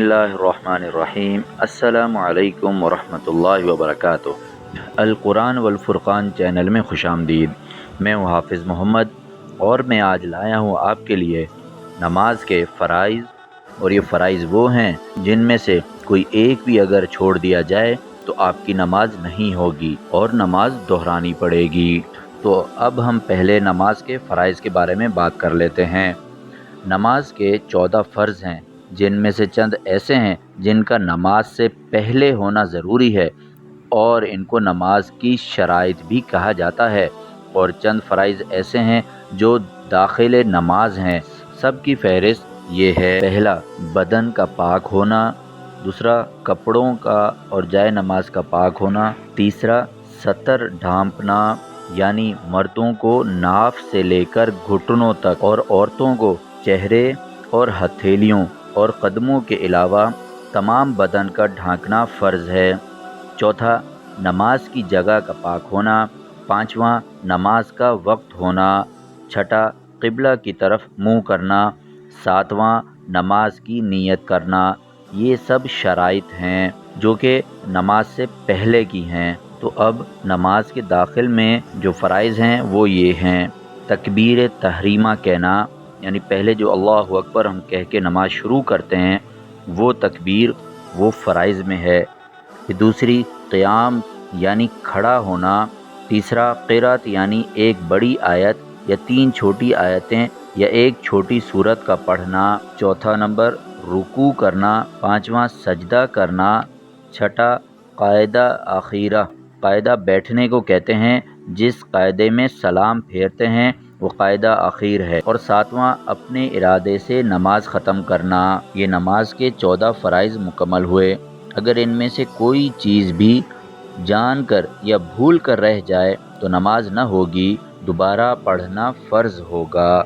बिस्मिल्लाहिर्रहमानिर्रहीम। अस्सलामु अलैकुम वरहमतुल्लाहि वबरकातुहू। अल-कुरान वल-फुरक़ान चैनल में खुशामदीद। मैं हूँ हाफिज़ मोहम्मद और मैं आज लाया हूँ आपके लिए नमाज के फ़राइज़। और ये फ़राइज़ वो हैं जिनमें से कोई एक भी अगर छोड़ दिया जाए तो आपकी नमाज नहीं होगी और नमाज दोहरानी पड़ेगी। तो अब हम पहले नमाज के फ़राइज़ के बारे में बात कर लेते हैं। नमाज के 14 फ़र्ज़ हैं, जिनमें से चंद ऐसे हैं जिनका नमाज से पहले होना ज़रूरी है और इनको नमाज की शराइत भी कहा जाता है। और चंद फ़राइज़ ऐसे हैं जो दाखिल नमाज हैं। सब की फ़हरिस्त ये है। पहला, बदन का पाक होना। दूसरा, कपड़ों का और जाए नमाज का पाक होना। तीसरा, सतर ढांपना, यानी मर्दों को नाफ से लेकर घुटनों तक और औरतों को चेहरे और हथेलियों और कदमों के अलावा तमाम बदन का ढांकना फ़र्ज़ है। चौथा, नमाज की जगह का पाक होना। पाँचवा, नमाज का वक्त होना। छठा, क़िबला की तरफ मुँह करना। सातवां, नमाज की नीयत करना। ये सब शराइत हैं जो कि नमाज से पहले की हैं। तो अब नमाज के दाखिल में जो फ़राइज़ हैं वो ये हैं। तकबीर तहरीमा कहना, यानी पहले जो अल्लाहु अकबर हम कह के नमाज शुरू करते हैं वो तकबीर वो फ़राइज़ में है। फिर दूसरी, क़ियाम यानी खड़ा होना। तीसरा, क़िरात यानी एक बड़ी आयत या 3 छोटी आयतें या एक छोटी सूरत का पढ़ना। चौथा नंबर, रुकू करना। पाँचवा, सजदा करना। छठा, कायदा आखिरा। कायदा बैठने को कहते हैं, जिस कायदे में सलाम फेरते हैं वो कायदा आखिर है। और सातवां, अपने इरादे से नमाज ख़त्म करना। ये नमाज के 14 फ़राइज़ मुकम्मल हुए। अगर इनमें से कोई चीज़ भी जानकर या भूल कर रह जाए तो नमाज न होगी, दोबारा पढ़ना फ़र्ज़ होगा।